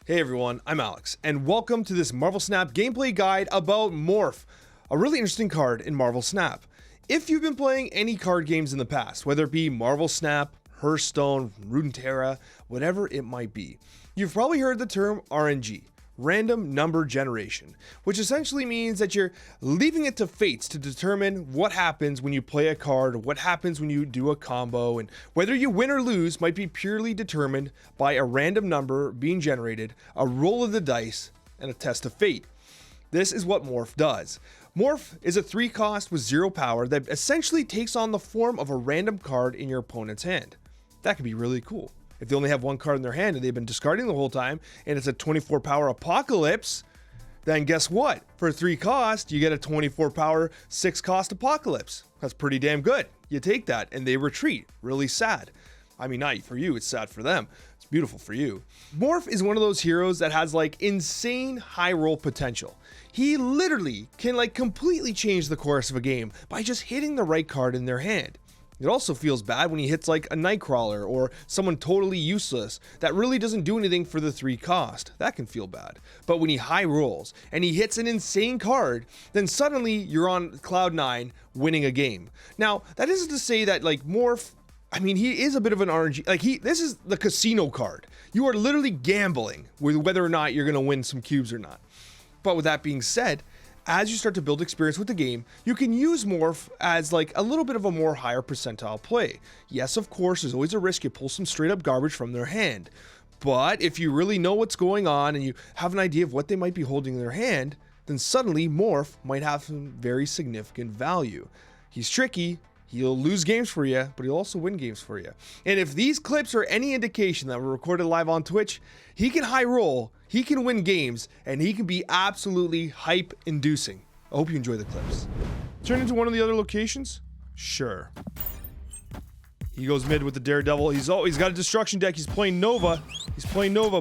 Hey everyone, I'm Alex, and welcome to this Marvel Snap gameplay guide about Morph, a really interesting card in Marvel Snap. If you've been playing any card games in the past, whether it be Marvel Snap, Hearthstone, Runeterra, whatever it might be, you've probably heard the term RNG, Random Number Generation, which essentially means that you're leaving it to fates to determine what happens when you play a card, what happens when you do a combo, and whether you win or lose might be purely determined by a random number being generated, a roll of the dice, and a test of fate. This is what Morph does. Morph is a 3-cost with 0 power that essentially takes on the form of a random card in your opponent's hand. That could be really cool. If they only have one card in their hand and they've been discarding the whole time and it's a 24 power Apocalypse, then guess what? For 3 cost, you get a 24 power 6 cost Apocalypse. That's pretty damn good. You take that and they retreat. Really sad. I mean, not for you, it's sad for them. It's beautiful for you. Morph is one of those heroes that has like insane high roll potential. He literally can like completely change the course of a game by just hitting the right card in their hand. It also feels bad when he hits like a Nightcrawler or someone totally useless that really doesn't do anything for the 3 cost. That can feel bad. But when he high rolls and he hits an insane card, then suddenly you're on cloud 9 winning a game. Now, that isn't to say that like Morph, I mean, he is a bit of an RNG. Like this is the casino card. You are literally gambling with whether or not you're going to win some cubes or not. But with that being said, as you start to build experience with the game, you can use Morph as like a little bit of a more higher percentile play. Yes, of course, there's always a risk you pull some straight up garbage from their hand. But if you really know what's going on and you have an idea of what they might be holding in their hand, then suddenly Morph might have some very significant value. He's tricky. He'll lose games for you, but he'll also win games for you. And if these clips are any indication that were recorded live on Twitch, he can high roll, he can win games, and he can be absolutely hype-inducing. I hope you enjoy the clips. Turn into one of the other locations? Sure. He goes mid with the Daredevil. He's got a destruction deck. He's playing Nova.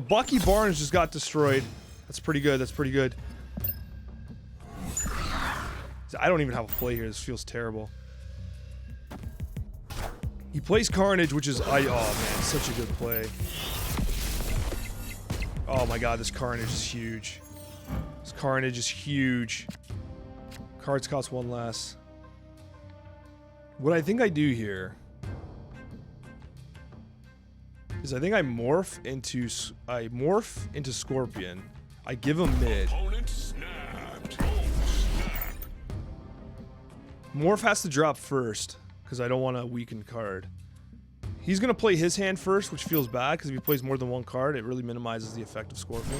Bucky Barnes just got destroyed. That's pretty good. I don't even have a play here. This feels terrible. He plays Carnage, which is, oh man, such a good play. Oh my god, this Carnage is huge. Cards cost 1 less. What I think I do here is I think I morph into Scorpion. I give him mid. Morph has to drop first, because I don't want a weakened card. He's going to play his hand first, which feels bad, because if he plays more than 1 card, it really minimizes the effect of Scorpion.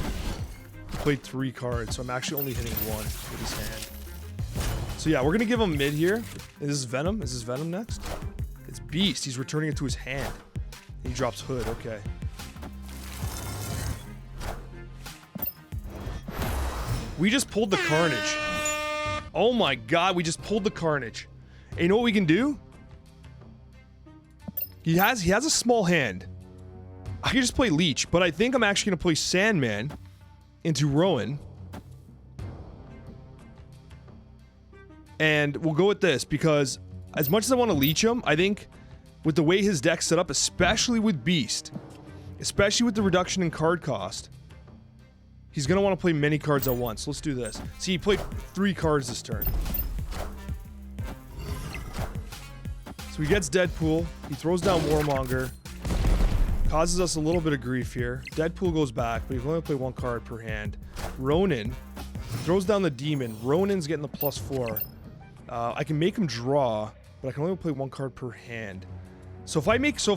He played 3 cards, so I'm actually only hitting 1 with his hand. So yeah, we're going to give him mid here. Is this Venom? Is this Venom next? It's Beast. He's returning it to his hand. He drops Hood. Okay. We just pulled the Carnage. Oh my god, we just pulled the Carnage. And you know what we can do? He has a small hand. I can just play Leech, but I think I'm actually gonna play Sandman into Rowan. And we'll go with this because as much as I want to leech him, I think with the way his deck's set up, especially with Beast, especially with the reduction in card cost, he's gonna want to play many cards at once. Let's do this. See, he played 3 cards this turn. So he gets Deadpool, he throws down Warmonger, causes us a little bit of grief here. Deadpool goes back, but he can only play 1 card per hand. Ronan throws down the Demon. Ronan's getting the +4. I can make him draw, but I can only play 1 card per hand. So if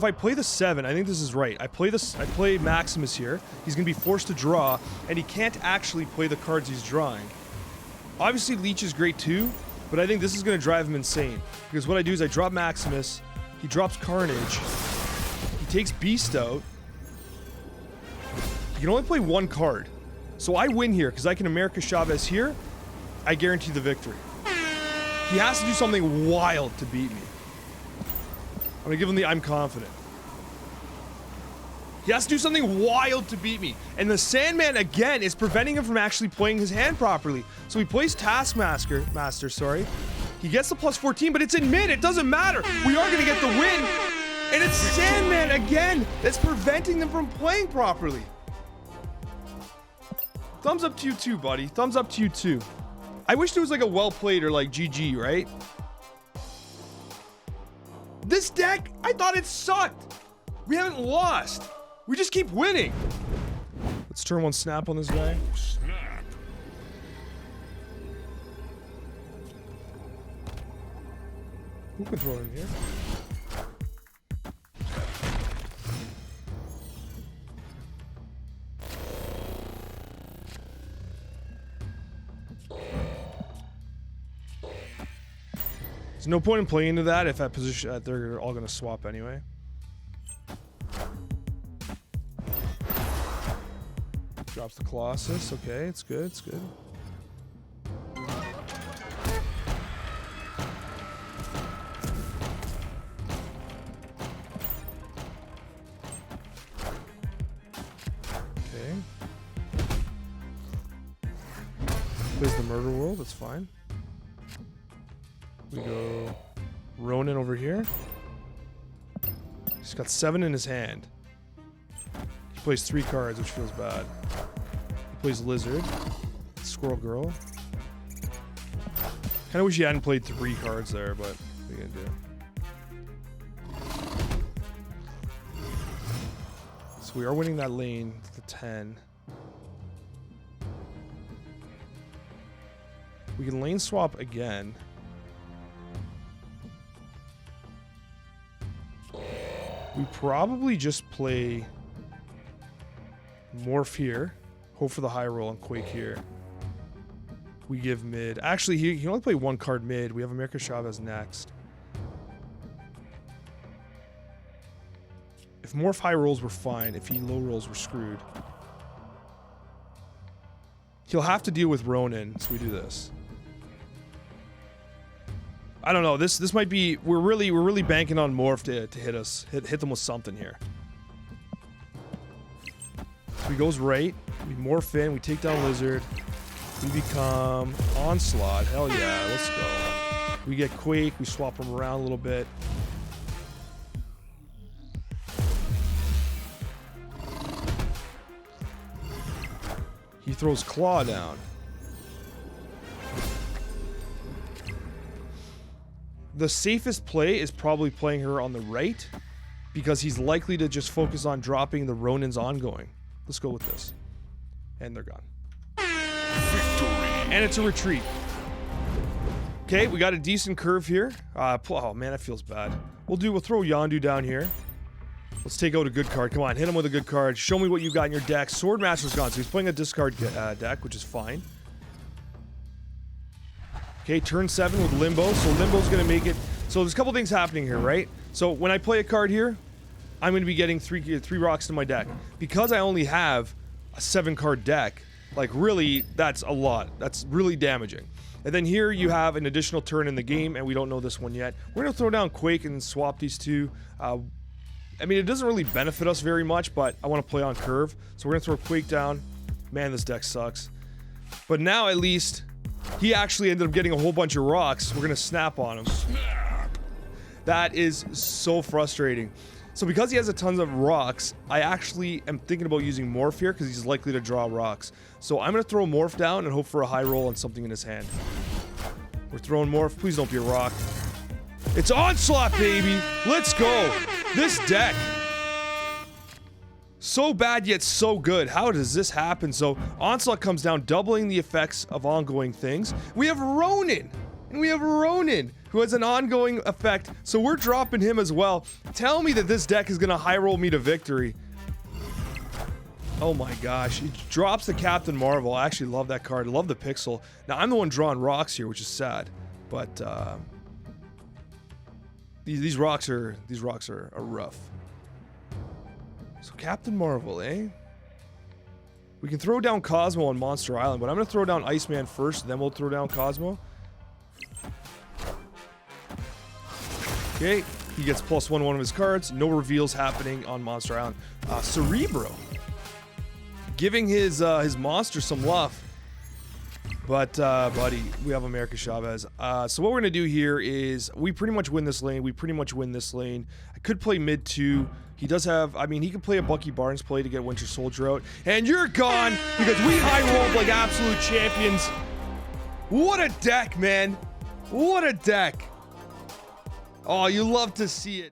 I play the 7, I think this is right. I play Maximus here. He's gonna be forced to draw, and he can't actually play the cards he's drawing. Obviously, Leech is great too, but I think this is gonna drive him insane. Because what I do is I drop Maximus, he drops Carnage, he takes Beast out. He can only play 1 card. So I win here, because I can America Chavez here. I guarantee the victory. He has to do something wild to beat me. I'm gonna give him the I'm confident. He has to do something wild to beat me. And the Sandman, again, is preventing him from actually playing his hand properly. So he plays Taskmaster, He gets the +14, but it's in mid. It doesn't matter. We are gonna get the win. And it's Sandman again that's preventing them from playing properly. Thumbs up to you too, buddy. Thumbs up to you too. I wish there was like a well played or like GG, right? This deck, I thought it sucked. We haven't lost. We just keep winning. Let's turn one snap on this guy. Snap. Who can throw it in here? There's no point in playing into that if that position they're all gonna swap anyway. Drops the Colossus. Okay, it's good. It's good. Okay. Plays the Murder World. That's fine. We go Ronin over here. He's got 7 in his hand. He plays 3 cards, which feels bad. He plays Lizard, Squirrel Girl. Kinda wish he hadn't played 3 cards there, but what are you gonna do? So we are winning that lane to 10. We can lane swap again. We probably just play Morph here, hope for the high roll, and Quake here. We give mid. Actually, he can only play 1 card mid. We have America Chavez next. If Morph high rolls, we're fine. If he low rolls, we're screwed. He'll have to deal with Ronin, so we do this. I don't know. This might be. We're really banking on Morph to hit us. Hit them with something here. So he goes right. We morph in. We take down Lizard. We become Onslaught. Hell yeah! Let's go. We get Quake. We swap them around a little bit. He throws Claw down. The safest play is probably playing her on the right because he's likely to just focus on dropping the Ronin's ongoing. Let's go with this. And they're gone. Victory. And it's a retreat. Okay, we got a decent curve here. Oh man, that feels bad. We'll throw Yondu down here. Let's take out a good card. Come on, hit him with a good card. Show me what you got in your deck. Swordmaster's gone, so he's playing a discard deck, which is fine. Okay, turn 7 with Limbo, so Limbo's gonna make it. So there's a couple things happening here, right? So when I play a card here, I'm gonna be getting three rocks in my deck. Because I only have a 7-card deck, like really, that's a lot. That's really damaging. And then here you have an additional turn in the game, and we don't know this one yet. We're gonna throw down Quake and swap these two. I mean, it doesn't really benefit us very much, but I want to play on curve. So we're gonna throw Quake down. Man, this deck sucks. But now at least, he actually ended up getting a whole bunch of rocks. We're gonna snap on him. Snap. That is so frustrating. So because he has a ton of rocks, I actually am thinking about using Morph here because he's likely to draw rocks. So I'm gonna throw Morph down and hope for a high roll on something in his hand. We're throwing Morph. Please don't be a rock. It's Onslaught, baby! Let's go! This deck. So bad yet so good. How does this happen? So Onslaught comes down, doubling the effects of ongoing things. We have Ronin! And we have Ronin, who has an ongoing effect. So we're dropping him as well. Tell me that this deck is gonna high roll me to victory. Oh my gosh. He drops the Captain Marvel. I actually love that card. I love the pixel. Now I'm the one drawing rocks here, which is sad. But these rocks are rough. So Captain Marvel, eh? We can throw down Cosmo on Monster Island, but I'm gonna throw down Iceman first, then we'll throw down Cosmo. Okay, he gets +1 one of his cards. No reveals happening on Monster Island. Cerebro, giving his monster some love. But buddy, we have America Chavez. So what we're gonna do here is we pretty much win this lane. We pretty much win this lane. I could play mid 2. He does have, I mean, he can play a Bucky Barnes play to get Winter Soldier out. And you're gone because we high rolled like absolute champions. What a deck, man. What a deck. Oh, you love to see it.